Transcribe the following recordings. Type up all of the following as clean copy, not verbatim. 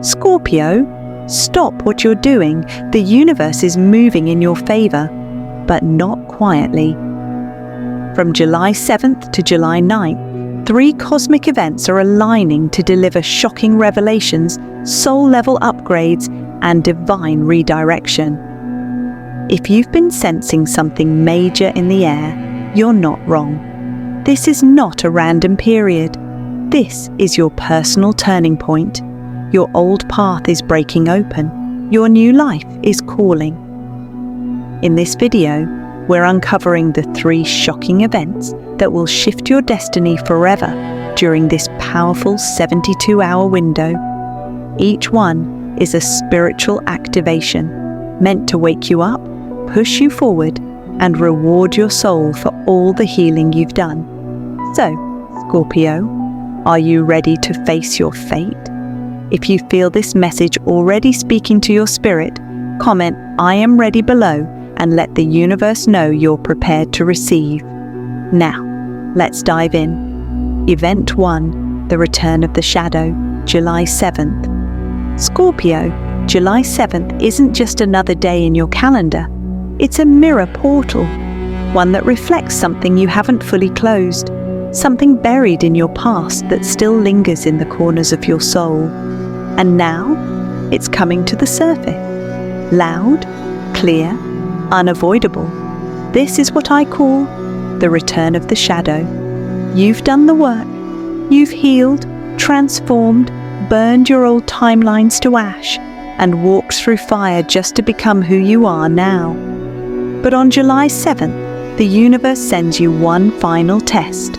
Scorpio, stop what you're doing. The universe is moving in your favor, but not quietly. From July 7th to July 9th, 3 cosmic events are aligning to deliver shocking revelations, soul-level upgrades, and divine redirection. If you've been sensing something major in the air, you're not wrong. This is not a random period. This is your personal turning point. Your old path is breaking open. Your new life is calling. In this video, we're uncovering the 3 shocking events that will shift your destiny forever during this powerful 72-hour window. Each one is a spiritual activation meant to wake you up, push you forward, and reward your soul for all the healing you've done. So, Scorpio, are you ready to face your fate? If you feel this message already speaking to your spirit, comment "I am ready" below and let the universe know you're prepared to receive. Now, let's dive in. Event 1, the return of the shadow, July 7th. Scorpio, July 7th isn't just another day in your calendar. It's a mirror portal, one that reflects something you haven't fully closed, something buried in your past that still lingers in the corners of your soul. And now, it's coming to the surface. Loud, clear, unavoidable. This is what I call the return of the shadow. You've done the work. You've healed, transformed, burned your old timelines to ash, and walked through fire just to become who you are now. But on July 7th, the universe sends you one final test,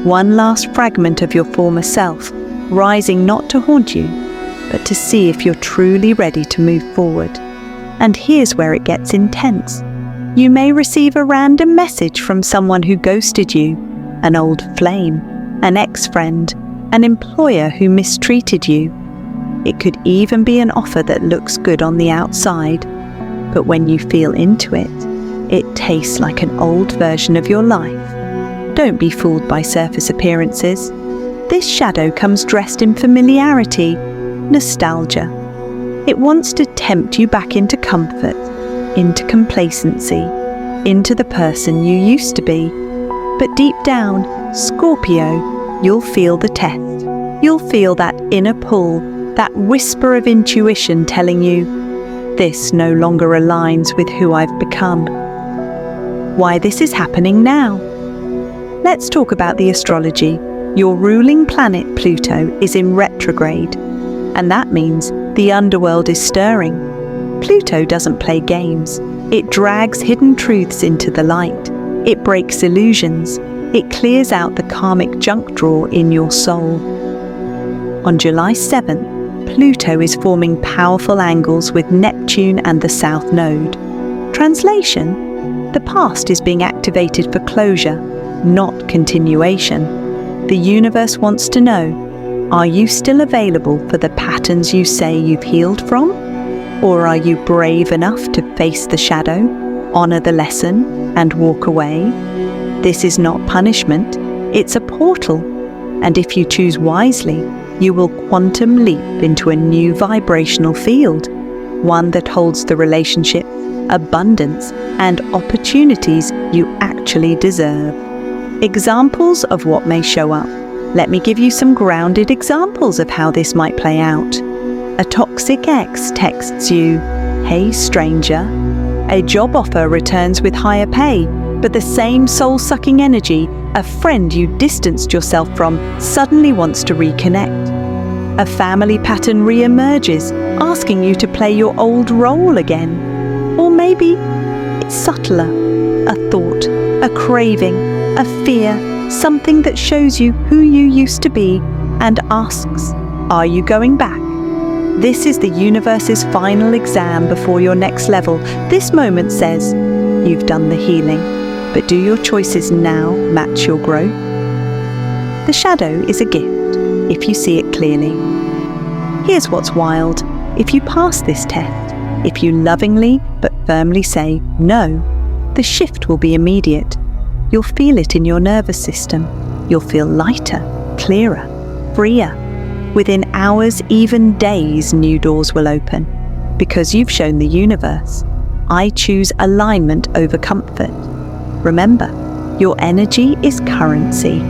one last fragment of your former self, rising not to haunt you, but to see if you're truly ready to move forward. And here's where it gets intense. You may receive a random message from someone who ghosted you, an old flame, an ex-friend, an employer who mistreated you. It could even be an offer that looks good on the outside, but when you feel into it, it tastes like an old version of your life. Don't be fooled by surface appearances. This shadow comes dressed in familiarity, nostalgia. It wants to tempt you back into comfort, into complacency, into the person you used to be. But deep down, Scorpio, you'll feel the test. You'll feel that inner pull, that whisper of intuition telling you, this no longer aligns with who I've become. Why this is happening now? Let's talk about the astrology. Your ruling planet Pluto is in retrograde, and that means the underworld is stirring. Pluto doesn't play games. It drags hidden truths into the light. It breaks illusions. It clears out the karmic junk drawer in your soul. On July 7th, Pluto is forming powerful angles with Neptune and the South Node. Translation: the past is being activated for closure, not continuation. The universe wants to know, are you still available for the patterns you say you've healed from? Or are you brave enough to face the shadow, honor the lesson, and walk away? This is not punishment, it's a portal. And if you choose wisely, you will quantum leap into a new vibrational field, one that holds the relationship, abundance, and opportunities you actually deserve. Examples of what may show up. Let me give you some grounded examples of how this might play out. A toxic ex texts you, "Hey stranger." A job offer returns with higher pay, but the same soul-sucking energy, a friend you distanced yourself from, suddenly wants to reconnect. A family pattern re-emerges, asking you to play your old role again. Or maybe it's subtler, a thought, a craving, a fear, something that shows you who you used to be and asks, are you going back? This is the universe's final exam before your next level. This moment says, you've done the healing, but do your choices now match your growth? The shadow is a gift, if you see it clearly. Here's what's wild. If you pass this test, if you lovingly but firmly say no, the shift will be immediate. You'll feel it in your nervous system. You'll feel lighter, clearer, freer. Within hours, even days, new doors will open. Because you've shown the universe, I choose alignment over comfort. Remember, your energy is currency.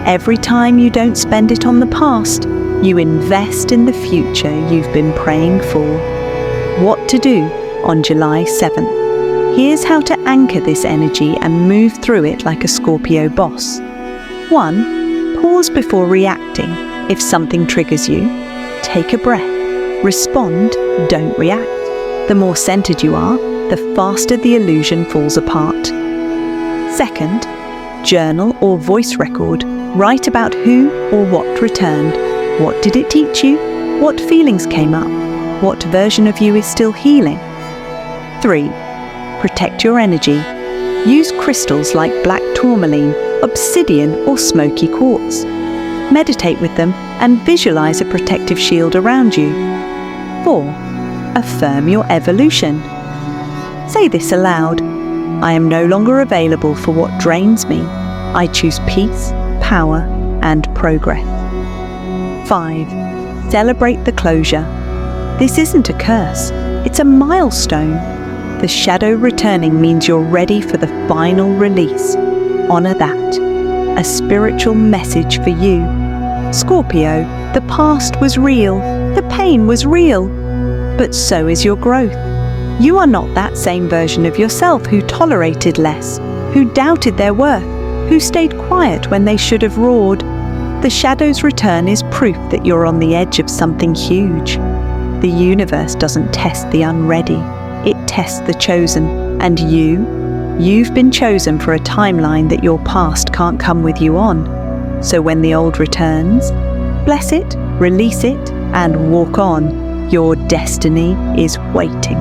Every time you don't spend it on the past, you invest in the future you've been praying for. What to do on July 7th. Here's how to anchor this energy and move through it like a Scorpio boss. 1. Pause before reacting. If something triggers you, take a breath. Respond, don't react. The more centered you are, the faster the illusion falls apart. 2. Journal or voice record. Write about who or what returned. What did it teach you? What feelings came up? What version of you is still healing? 3. Protect your energy. Use crystals like black tourmaline, obsidian or smoky quartz. Meditate with them and visualize a protective shield around you. 4. Affirm your evolution. Say this aloud. I am no longer available for what drains me. I choose peace, power, and progress. 5. Celebrate the closure. This isn't a curse, it's a milestone. The shadow returning means you're ready for the final release. Honor that. A spiritual message for you. Scorpio, the past was real, the pain was real, but so is your growth. You are not that same version of yourself who tolerated less, who doubted their worth, who stayed quiet when they should have roared. The shadow's return is proof that you're on the edge of something huge. The universe doesn't test the unready, it tests the chosen. And you've been chosen for a timeline that your past can't come with you on. So when the old returns, bless it, release it, and walk on. Your destiny is waiting.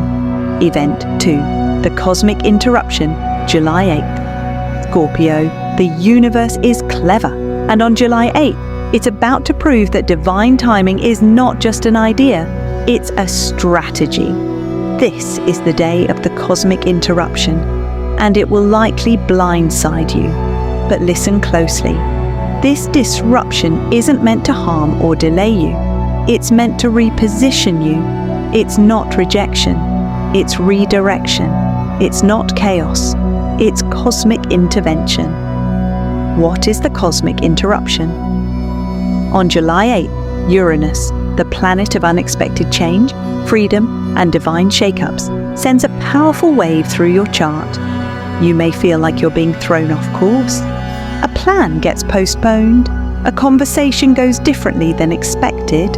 Event 2. The Cosmic Interruption, July 8th. Scorpio, the universe is clever. And on July 8th, it's about to prove that divine timing is not just an idea, it's a strategy. This is the day of the cosmic interruption, and it will likely blindside you. But listen closely. This disruption isn't meant to harm or delay you. It's meant to reposition you. It's not rejection. It's redirection. It's not chaos. It's cosmic intervention. What is the cosmic interruption? On July 8th, Uranus, the planet of unexpected change, freedom, and divine shakeups, sends a powerful wave through your chart. You may feel like you're being thrown off course. A plan gets postponed. A conversation goes differently than expected.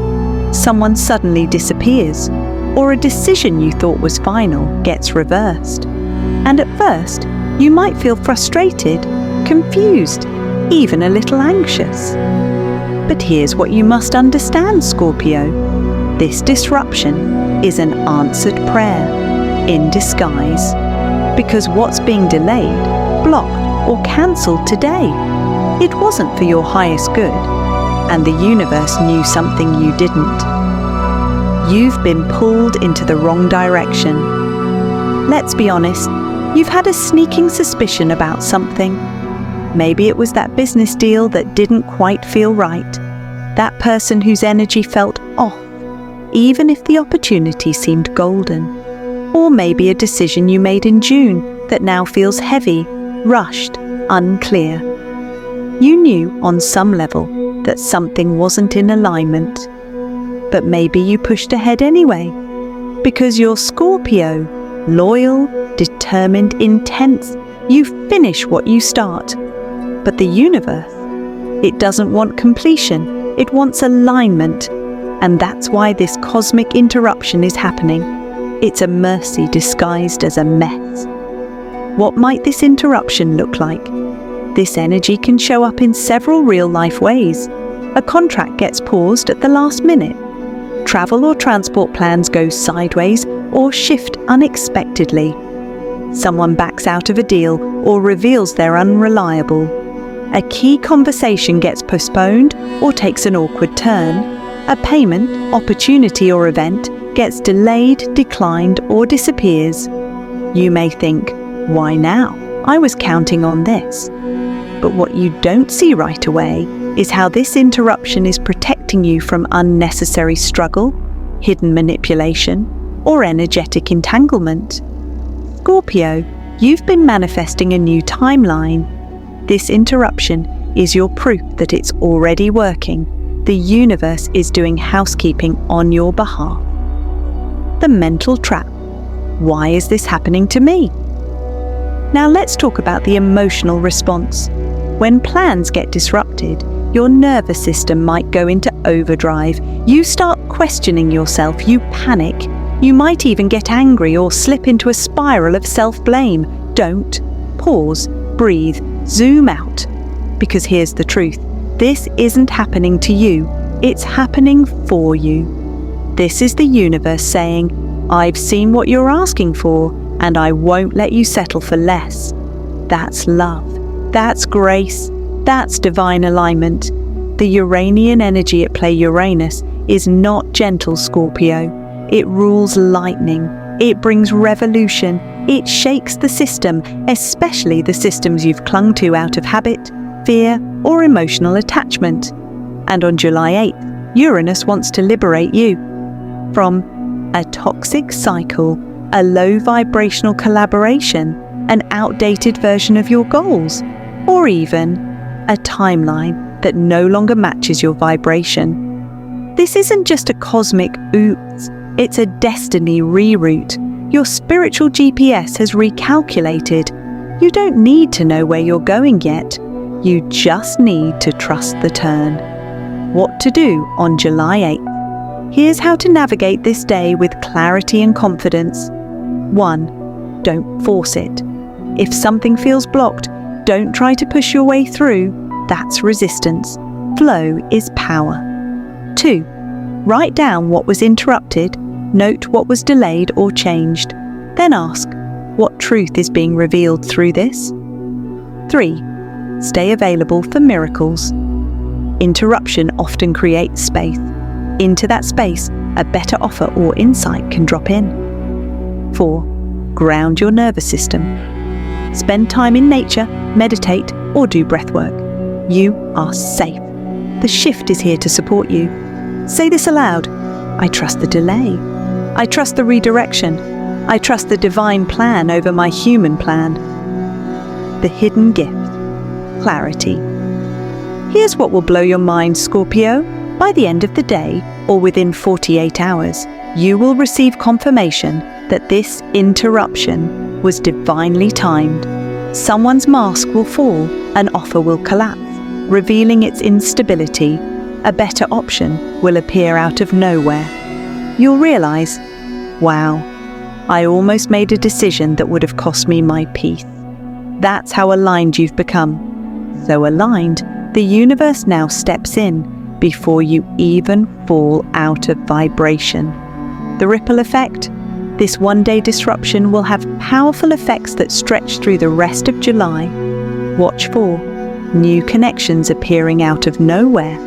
Someone suddenly disappears. Or a decision you thought was final gets reversed. And at first, you might feel frustrated, confused, even a little anxious. But here's what you must understand, Scorpio. This disruption is an answered prayer in disguise. Because what's being delayed, blocked, or cancelled today, it wasn't for your highest good. And the universe knew something you didn't. You've been pulled into the wrong direction. Let's be honest, you've had a sneaking suspicion about something. Maybe it was that business deal that didn't quite feel right. That person whose energy felt off, even if the opportunity seemed golden. Or maybe a decision you made in June that now feels heavy, rushed, unclear. You knew on some level that something wasn't in alignment. But maybe you pushed ahead anyway. Because you're Scorpio, loyal, determined, intense. You finish what you start. But the universe, it doesn't want completion, it wants alignment. And that's why this cosmic interruption is happening. It's a mercy disguised as a mess. What might this interruption look like? This energy can show up in several real-life ways. A contract gets paused at the last minute. Travel or transport plans go sideways or shift unexpectedly. Someone backs out of a deal or reveals they're unreliable. A key conversation gets postponed or takes an awkward turn. A payment, opportunity or event gets delayed, declined or disappears. You may think, why now? I was counting on this. But what you don't see right away is how this interruption is protecting you from unnecessary struggle, hidden manipulation, or energetic entanglement. Scorpio, you've been manifesting a new timeline. This interruption is your proof that it's already working. The universe is doing housekeeping on your behalf. The mental trap. Why is this happening to me? Now let's talk about the emotional response. When plans get disrupted, your nervous system might go into overdrive. You start questioning yourself, you panic. You might even get angry or slip into a spiral of self-blame. Don't. Pause, breathe, zoom out. Because here's the truth. This isn't happening to you. It's happening for you. This is the universe saying, I've seen what you're asking for, and I won't let you settle for less. That's love. That's grace. That's divine alignment. The Uranian energy at play, Uranus, is not gentle, Scorpio. It rules lightning. It brings revolution. It shakes the system, especially the systems you've clung to out of habit, fear, or emotional attachment. And on July 8th, Uranus wants to liberate you from a toxic cycle, a low vibrational collaboration, an outdated version of your goals, or even a timeline that no longer matches your vibration. This isn't just a cosmic oops, it's a destiny reroute. Your spiritual GPS has recalculated. You don't need to know where you're going yet. You just need to trust the turn. What to do on July 8th? Here's how to navigate this day with clarity and confidence. 1. Don't force it. If something feels blocked, don't try to push your way through. That's resistance. Flow is power. 2. Write down what was interrupted, note what was delayed or changed. Then ask, what truth is being revealed through this? 3. Stay available for miracles. Interruption often creates space. Into that space, a better offer or insight can drop in. 4. Ground your nervous system. Spend time in nature, meditate, or do breathwork. You are safe. The shift is here to support you. Say this aloud. I trust the delay. I trust the redirection. I trust the divine plan over my human plan. The hidden gift. Clarity. Here's what will blow your mind, Scorpio. By the end of the day, or within 48 hours, you will receive confirmation that this interruption was divinely timed. Someone's mask will fall, an offer will collapse, revealing its instability. A better option will appear out of nowhere. You'll realize, wow, I almost made a decision that would have cost me my peace. That's how aligned you've become. So aligned, the universe now steps in before you even fall out of vibration. The ripple effect? This one-day disruption will have powerful effects that stretch through the rest of July. Watch for new connections appearing out of nowhere,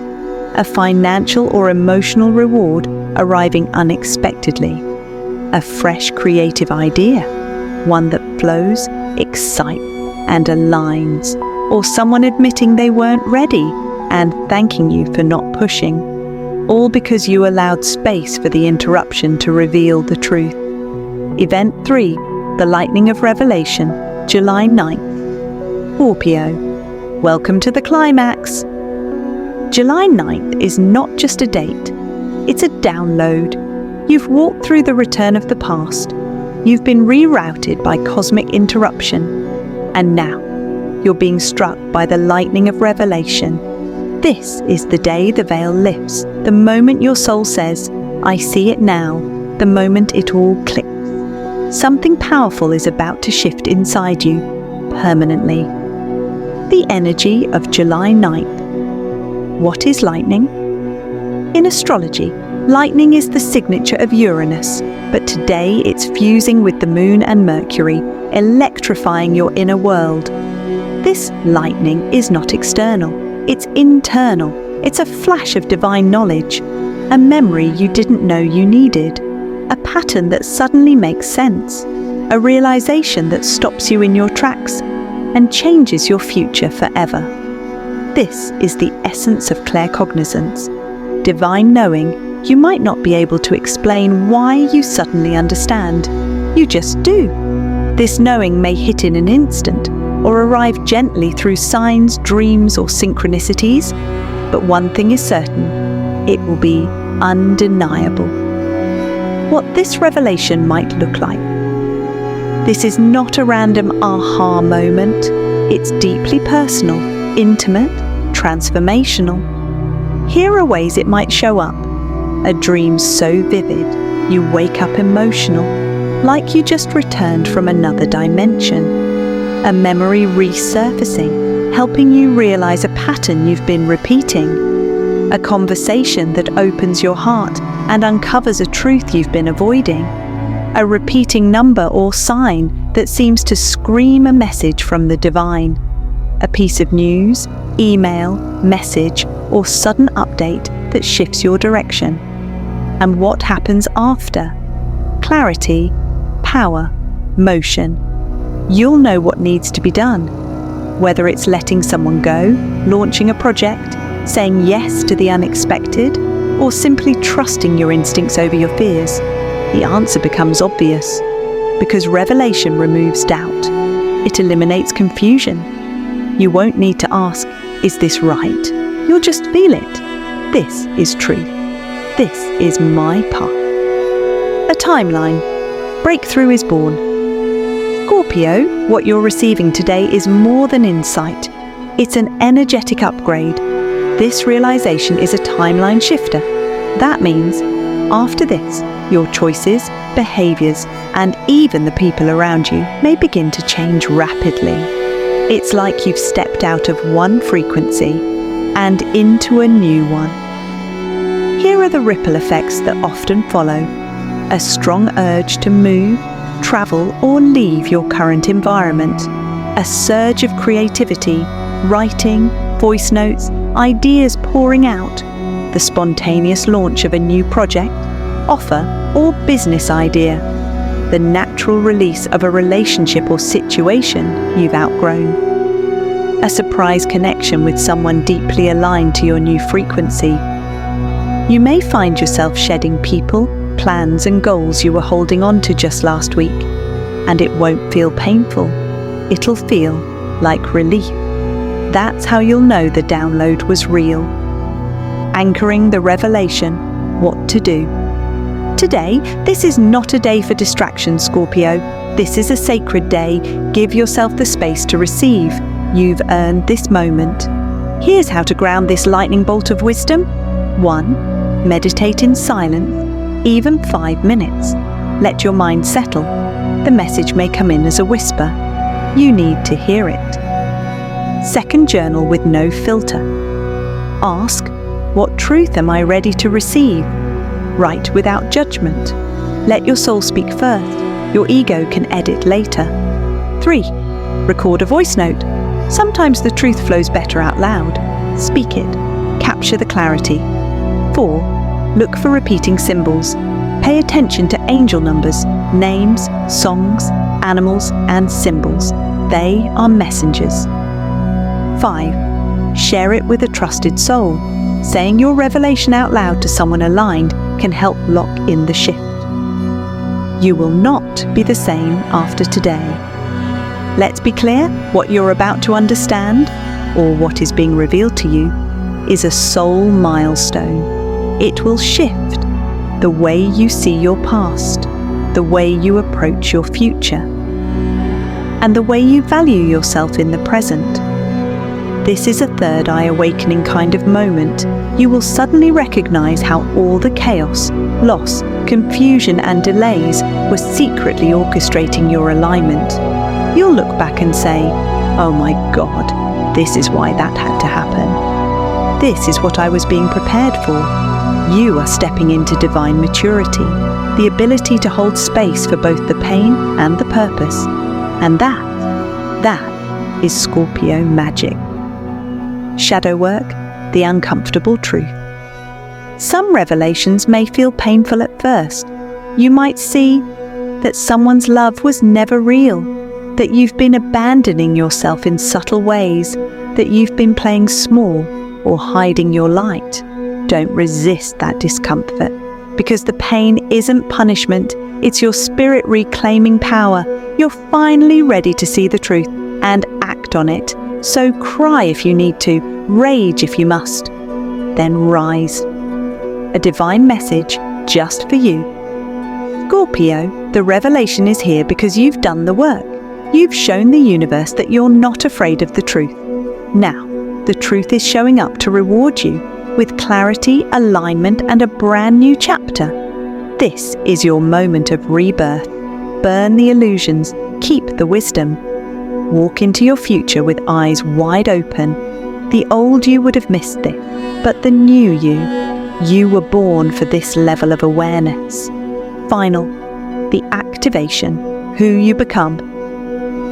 a financial or emotional reward arriving unexpectedly, a fresh creative idea, one that flows, excites, and aligns, or someone admitting they weren't ready and thanking you for not pushing, all because you allowed space for the interruption to reveal the truth. Event 3, the Lightning of Revelation, July 9th. Scorpio, welcome to the climax. July 9th is not just a date, it's a download. You've walked through the return of the past. You've been rerouted by cosmic interruption. And now, you're being struck by the lightning of revelation. This is the day the veil lifts, the moment your soul says, I see it now, the moment it all clicks. Something powerful is about to shift inside you, permanently. The energy of July 9th. What is lightning? In astrology, lightning is the signature of Uranus, but today it's fusing with the Moon and Mercury, electrifying your inner world. This lightning is not external, it's internal. It's a flash of divine knowledge, a memory you didn't know you needed, a pattern that suddenly makes sense, a realization that stops you in your tracks and changes your future forever. This is the essence of claircognizance. Divine knowing. You might not be able to explain why you suddenly understand. You just do. This knowing may hit in an instant or arrive gently through signs, dreams, or synchronicities. But one thing is certain, it will be undeniable. What this revelation might look like. This is not a random aha moment. It's deeply personal, intimate, transformational. Here are ways it might show up. A dream so vivid, you wake up emotional, like you just returned from another dimension. A memory resurfacing, helping you realize a pattern you've been repeating. A conversation that opens your heart and uncovers a truth you've been avoiding. A repeating number or sign that seems to scream a message from the divine. A piece of news, email, message, or sudden update that shifts your direction. And what happens after? Clarity, power, motion. You'll know what needs to be done. Whether it's letting someone go, launching a project, saying yes to the unexpected, or simply trusting your instincts over your fears, the answer becomes obvious. Because revelation removes doubt. It eliminates confusion. You won't need to ask, is this right? You'll just feel it. This is truth. This is my path. A timeline. Breakthrough is born. Scorpio, what you're receiving today is more than insight. It's an energetic upgrade. This realization is a timeline shifter. That means, after this, your choices, behaviors, and even the people around you may begin to change rapidly. It's like you've stepped out of one frequency and into a new one. Here are the ripple effects that often follow. A strong urge to move, travel, or leave your current environment. A surge of creativity, writing, voice notes, ideas pouring out. The spontaneous launch of a new project, offer, or business idea. The natural release of a relationship or situation you've outgrown. A surprise connection with someone deeply aligned to your new frequency. You may find yourself shedding people, plans, and goals you were holding on to just last week. And it won't feel painful. It'll feel like relief. That's how you'll know the download was real. Anchoring the revelation, what to do. Today, this is not a day for distraction, Scorpio. This is a sacred day. Give yourself the space to receive. You've earned this moment. Here's how to ground this lightning bolt of wisdom. 1. Meditate in silence, even 5 minutes. Let your mind settle. The message may come in as a whisper. You need to hear it. 2. Journal with no filter. Ask, what truth am I ready to receive? Write without judgment. Let your soul speak first. Your ego can edit later. 3. Record a voice note. Sometimes the truth flows better out loud. Speak it. Capture the clarity. 4. Look for repeating symbols. Pay attention to angel numbers, names, songs, animals, and symbols. They are messengers. 5. Share it with a trusted soul. Saying your revelation out loud to someone aligned can help lock in the shift. You will not be the same after today. Let's be clear, what you're about to understand, or what is being revealed to you, is a soul milestone. It will shift the way you see your past, the way you approach your future, and the way you value yourself in the present. This is a third eye awakening kind of moment. You will suddenly recognize how all the chaos, loss, confusion, and delays were secretly orchestrating your alignment. You'll look back and say, oh my God, this is why that had to happen. This is what I was being prepared for. You are stepping into divine maturity, the ability to hold space for both the pain and the purpose. And that is Scorpio magic. Shadow work, the uncomfortable truth. Some revelations may feel painful at first. You might see that someone's love was never real, that you've been abandoning yourself in subtle ways, that you've been playing small or hiding your light. Don't resist that discomfort, because the pain isn't punishment, it's your spirit reclaiming power. You're finally ready to see the truth and act on it. So cry if you need to, rage if you must, then rise. A divine message just for you. Scorpio, the revelation is here because you've done the work. You've shown the universe that you're not afraid of the truth. Now, the truth is showing up to reward you with clarity, alignment, and a brand new chapter. This is your moment of rebirth. Burn the illusions, keep the wisdom. Walk into your future with eyes wide open. The old you would have missed this, but the new you were born for this level of awareness. Final, the activation, who you become.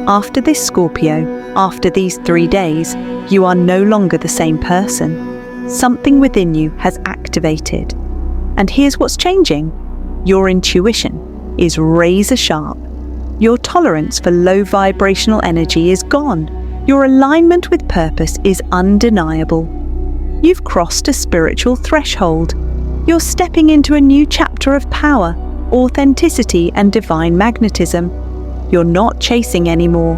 After this Scorpio, after these 3 days, you are no longer the same person. Something within you has activated. And here's what's changing. Your intuition is razor sharp. Your tolerance for low vibrational energy is gone. Your alignment with purpose is undeniable. You've crossed a spiritual threshold. You're stepping into a new chapter of power, authenticity, and divine magnetism. You're not chasing anymore.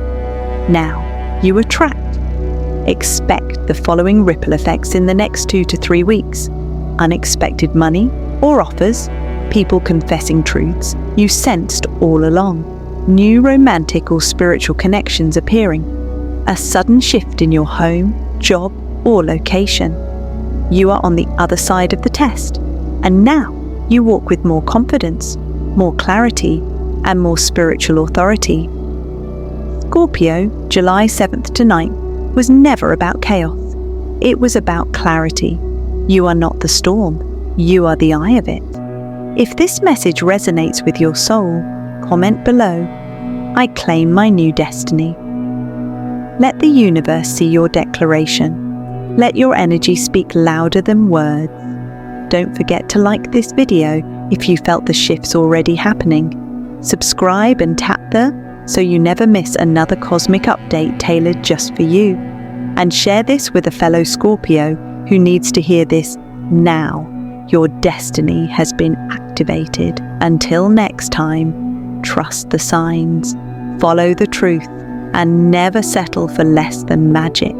Now, you attract. Expect the following ripple effects in the next 2 to 3 weeks. Unexpected money or offers, people confessing truths you sensed all along, new romantic or spiritual connections appearing, a sudden shift in your home, job, or location. You are on the other side of the test, and now you walk with more confidence, more clarity, and more spiritual authority. Scorpio, July 7th to 9th, was never about chaos. It was about clarity. You are not the storm, you are the eye of it. If this message resonates with your soul, comment below, I claim my new destiny. Let the universe see your declaration. Let your energy speak louder than words. Don't forget to like this video if you felt the shifts already happening. Subscribe and tap the so you never miss another cosmic update tailored just for you. And share this with a fellow Scorpio who needs to hear this now. Your destiny has been activated. Until next time, trust the signs, follow the truth, and never settle for less than magic.